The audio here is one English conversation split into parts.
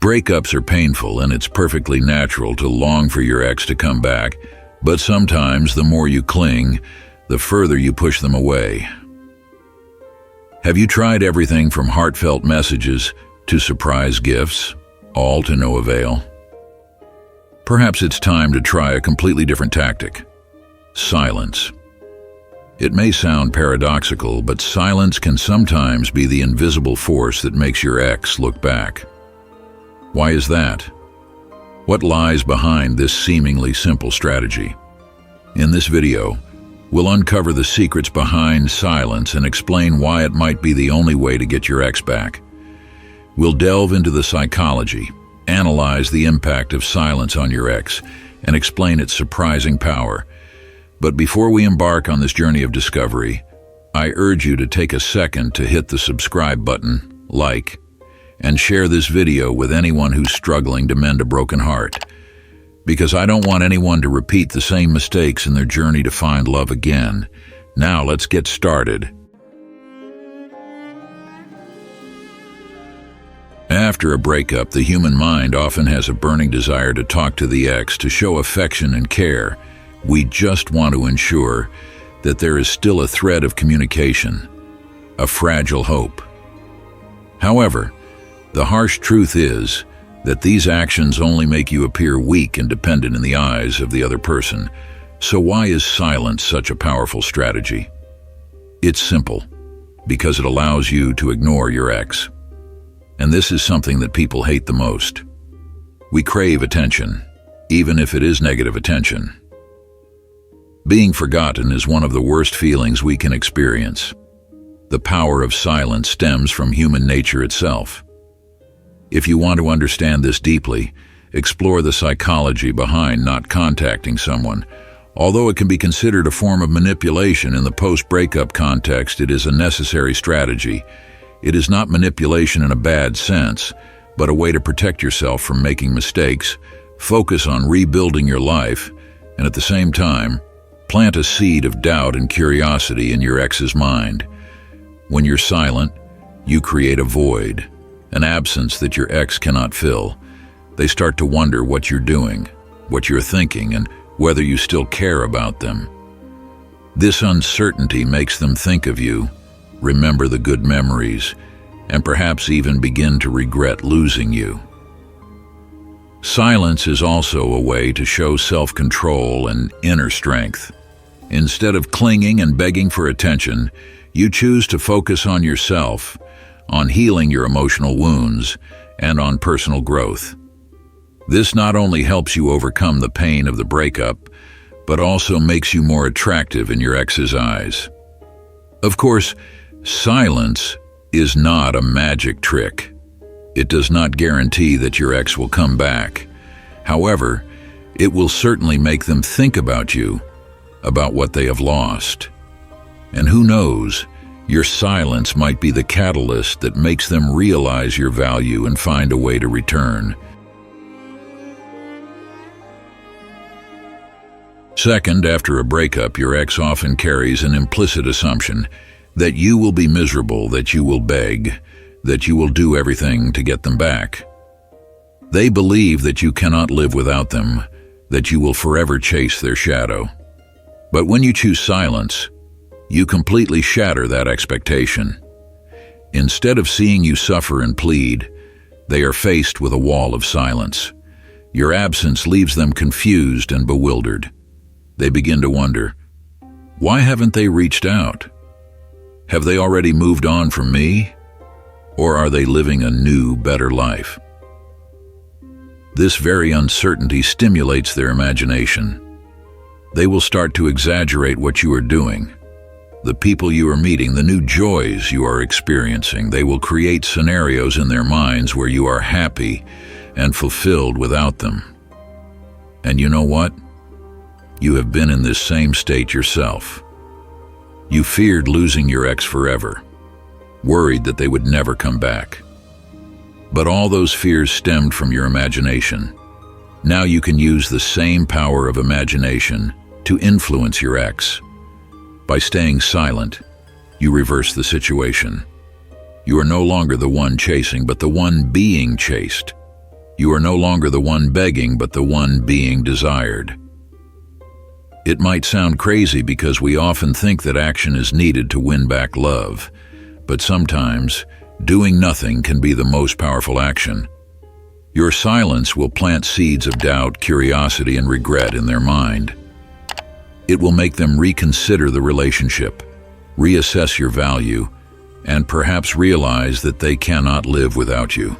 Breakups are painful, and it's perfectly natural to long for your ex to come back, but sometimes the more you cling, the further you push them away. Have you tried everything from heartfelt messages to surprise gifts, all to no avail? Perhaps it's time to try a completely different tactic: silence. It may sound paradoxical, but silence can sometimes be the invisible force that makes your ex look back. Why is that? What lies behind this seemingly simple strategy? In this video, we'll uncover the secrets behind silence and explain why it might be the only way to get your ex back. We'll delve into the psychology, analyze the impact of silence on your ex, and explain its surprising power. But before we embark on this journey of discovery, I urge you to take a second to hit the subscribe button, like, and share this video with anyone who's struggling to mend a broken heart. Because I don't want anyone to repeat the same mistakes in their journey to find love again. Now let's get started. After a breakup, the human mind often has a burning desire to talk to the ex, to show affection and care. We just want to ensure that there is still a thread of communication, a fragile hope. However, the harsh truth is that these actions only make you appear weak and dependent in the eyes of the other person. So why is silence such a powerful strategy? It's simple, because it allows you to ignore your ex. And this is something that people hate the most. We crave attention, even if it is negative attention. Being forgotten is one of the worst feelings we can experience. The power of silence stems from human nature itself. If you want to understand this deeply, explore the psychology behind not contacting someone. Although it can be considered a form of manipulation in the post-breakup context, it is a necessary strategy. It is not manipulation in a bad sense, but a way to protect yourself from making mistakes, focus on rebuilding your life, and at the same time, plant a seed of doubt and curiosity in your ex's mind. When you're silent, you create a void, an absence that your ex cannot fill. They start to wonder what you're doing, what you're thinking, and whether you still care about them. This uncertainty makes them think of you, remember the good memories, and perhaps even begin to regret losing you. Silence is also a way to show self-control and inner strength. Instead of clinging and begging for attention, you choose to focus on yourself, on healing your emotional wounds, and on personal growth. This not only helps you overcome the pain of the breakup, but also makes you more attractive in your ex's eyes. Of course, silence is not a magic trick. It does not guarantee that your ex will come back. However, it will certainly make them think about you, about what they have lost. And who knows, your silence might be the catalyst that makes them realize your value and find a way to return. Second, after a breakup, your ex often carries an implicit assumption that you will be miserable, that you will beg, that you will do everything to get them back. They believe that you cannot live without them, that you will forever chase their shadow. But when you choose silence, you completely shatter that expectation. Instead of seeing you suffer and plead, they are faced with a wall of silence. Your absence leaves them confused and bewildered. They begin to wonder, why haven't they reached out? Have they already moved on from me? Or are they living a new, better life? This very uncertainty stimulates their imagination. They will start to exaggerate what you are doing, the people you are meeting, the new joys you are experiencing. They will create scenarios in their minds where you are happy and fulfilled without them. And you know what? You have been in this same state yourself. You feared losing your ex forever, worried that they would never come back. But all those fears stemmed from your imagination. Now you can use the same power of imagination to influence your ex. By staying silent, you reverse the situation. You are no longer the one chasing, but the one being chased. You are no longer the one begging, but the one being desired. It might sound crazy because we often think that action is needed to win back love, but sometimes doing nothing can be the most powerful action. Your silence will plant seeds of doubt, curiosity, and regret in their mind. It will make them reconsider the relationship, reassess your value, and perhaps realize that they cannot live without you.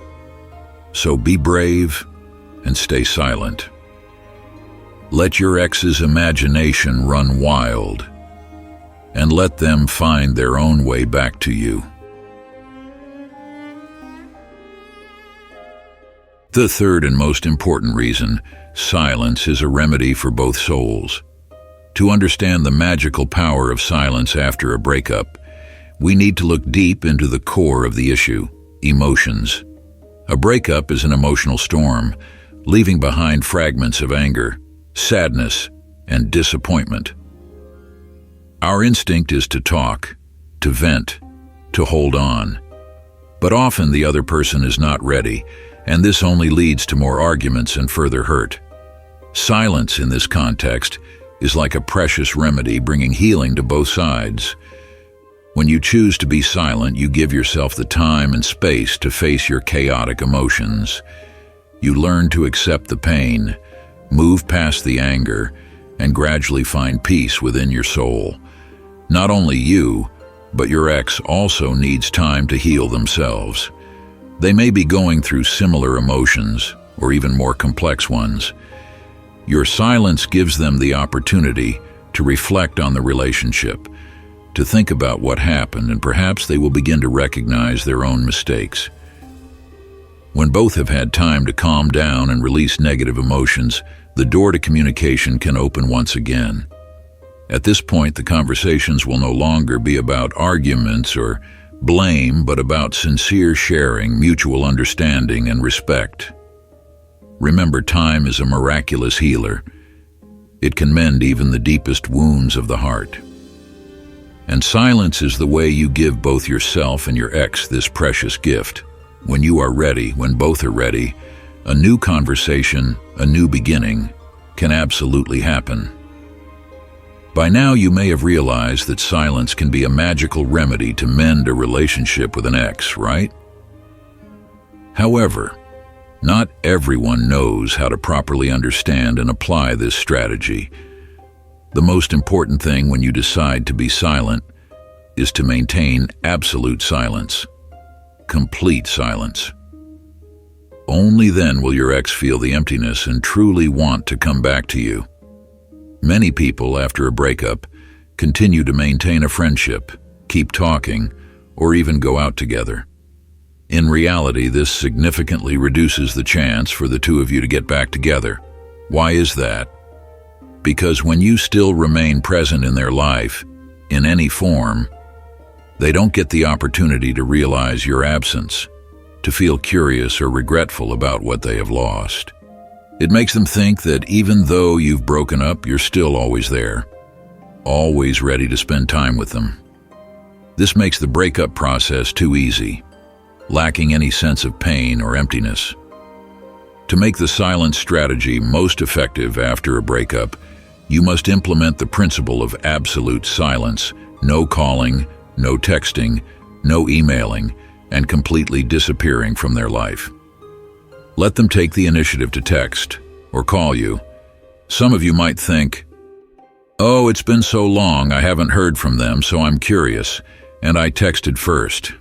So be brave and stay silent. Let your ex's imagination run wild, and let them find their own way back to you. The third and most important reason, silence is a remedy for both souls. To understand the magical power of silence after a breakup, we need to look deep into the core of the issue, emotions. A breakup is an emotional storm, leaving behind fragments of anger, sadness, and disappointment. Our instinct is to talk, to vent, to hold on. But often the other person is not ready, and this only leads to more arguments and further hurt. Silence in this context is like a precious remedy bringing healing to both sides. When you choose to be silent, you give yourself the time and space to face your chaotic emotions. You learn to accept the pain, move past the anger, and gradually find peace within your soul. Not only you, but your ex also needs time to heal themselves. They may be going through similar emotions, or even more complex ones. Your silence gives them the opportunity to reflect on the relationship, to think about what happened, and perhaps they will begin to recognize their own mistakes. When both have had time to calm down and release negative emotions, the door to communication can open once again. At this point, the conversations will no longer be about arguments or blame, but about sincere sharing, mutual understanding, and respect. Remember, time is a miraculous healer. It can mend even the deepest wounds of the heart. And silence is the way you give both yourself and your ex this precious gift. When you are ready, when both are ready, a new conversation, a new beginning, can absolutely happen. By now you may have realized that silence can be a magical remedy to mend a relationship with an ex, right? However, not everyone knows how to properly understand and apply this strategy. The most important thing when you decide to be silent is to maintain absolute silence, complete silence. Only then will your ex feel the emptiness and truly want to come back to you. Many people, after a breakup, continue to maintain a friendship, keep talking, or even go out together. In reality, this significantly reduces the chance for the two of you to get back together. Why is that? Because when you still remain present in their life, in any form, they don't get the opportunity to realize your absence, to feel curious or regretful about what they have lost. It makes them think that even though you've broken up, you're still always there, always ready to spend time with them. This makes the breakup process too easy, lacking any sense of pain or emptiness. To make the silence strategy most effective after a breakup, you must implement the principle of absolute silence, no calling, no texting, no emailing, and completely disappearing from their life. Let them take the initiative to text or call you. Some of you might think, "Oh, it's been so long, I haven't heard from them, so I'm curious, and I texted first."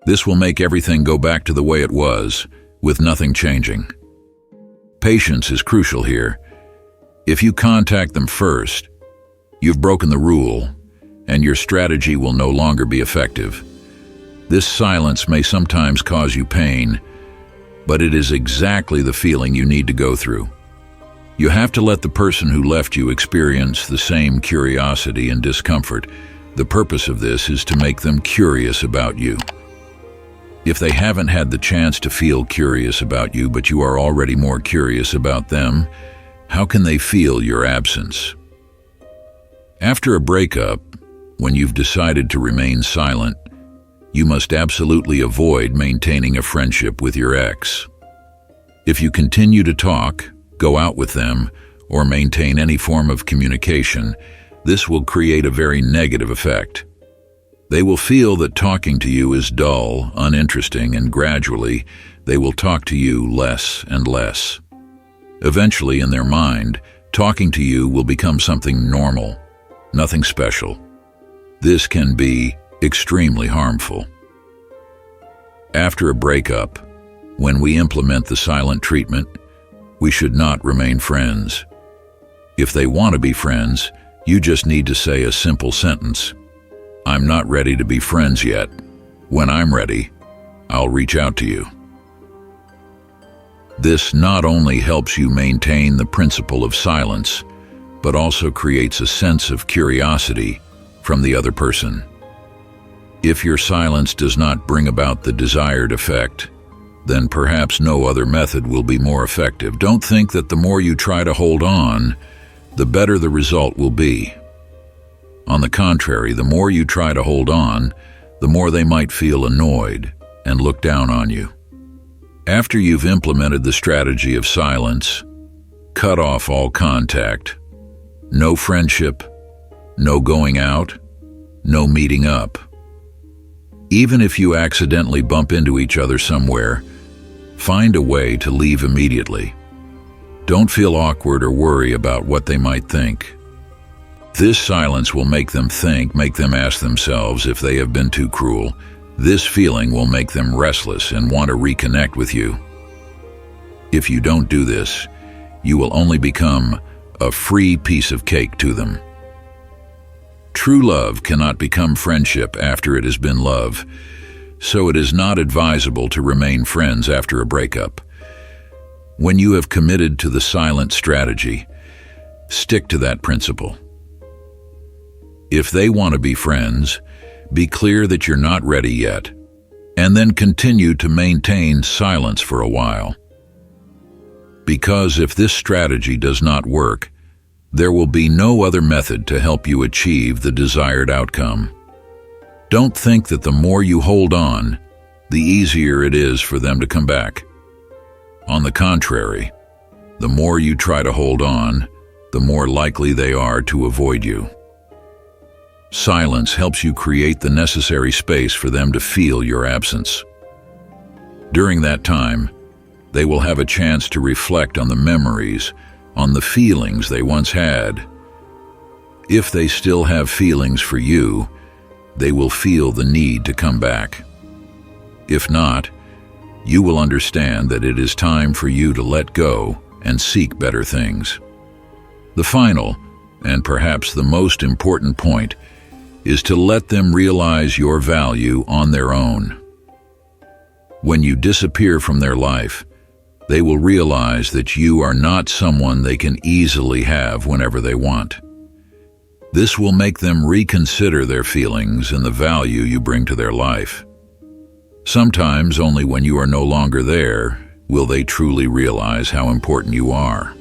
This will make everything go back to the way it was, with nothing changing. Patience is crucial here. If you contact them first, you've broken the rule, and your strategy will no longer be effective. This silence may sometimes cause you pain, but it is exactly the feeling you need to go through. You have to let the person who left you experience the same curiosity and discomfort. The purpose of this is to make them curious about you. If they haven't had the chance to feel curious about you, but you are already more curious about them, how can they feel your absence? After a breakup, when you've decided to remain silent, you must absolutely avoid maintaining a friendship with your ex. If you continue to talk, go out with them, or maintain any form of communication, this will create a very negative effect. They will feel that talking to you is dull, uninteresting, and gradually they will talk to you less and less. Eventually, in their mind, talking to you will become something normal, nothing special. This can be extremely harmful. After a breakup, when we implement the silent treatment, we should not remain friends. If they want to be friends, you just need to say a simple sentence. I'm not ready to be friends yet. When I'm ready, I'll reach out to you. This not only helps you maintain the principle of silence, but also creates a sense of curiosity from the other person. If your silence does not bring about the desired effect, then perhaps no other method will be more effective. Don't think that the more you try to hold on, the better the result will be. On the contrary, the more you try to hold on, the more they might feel annoyed and look down on you. After you've implemented the strategy of silence, cut off all contact. No friendship, no going out, no meeting up. Even if you accidentally bump into each other somewhere, find a way to leave immediately. Don't feel awkward or worry about what they might think. This silence will make them think, make them ask themselves if they have been too cruel. This feeling will make them restless and want to reconnect with you. If you don't do this, you will only become a free piece of cake to them. True love cannot become friendship after it has been love, so it is not advisable to remain friends after a breakup. When you have committed to the silent strategy, stick to that principle. If they want to be friends, be clear that you're not ready yet, and then continue to maintain silence for a while. Because if this strategy does not work, there will be no other method to help you achieve the desired outcome. Don't think that the more you hold on, the easier it is for them to come back. On the contrary, the more you try to hold on, the more likely they are to avoid you. Silence helps you create the necessary space for them to feel your absence. During that time, they will have a chance to reflect on the memories, on the feelings they once had. If they still have feelings for you, they will feel the need to come back. If not, you will understand that it is time for you to let go and seek better things. The final, and perhaps the most important point, is to let them realize your value on their own. When you disappear from their life, they will realize that you are not someone they can easily have whenever they want. This will make them reconsider their feelings and the value you bring to their life. Sometimes only when you are no longer there will they truly realize how important you are.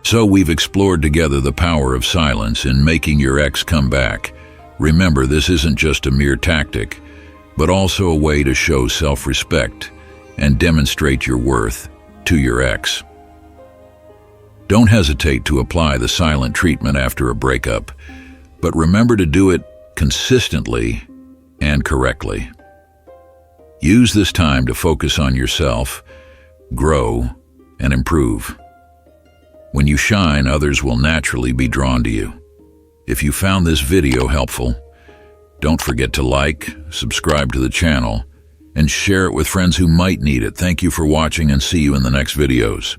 So we've explored together the power of silence in making your ex come back. Remember, this isn't just a mere tactic, but also a way to show self-respect and demonstrate your worth to your ex. Don't hesitate to apply the silent treatment after a breakup, but remember to do it consistently and correctly. Use this time to focus on yourself, grow, and improve. When you shine, others will naturally be drawn to you. If you found this video helpful, don't forget to like, subscribe to the channel, and share it with friends who might need it. Thank you for watching, and see you in the next videos.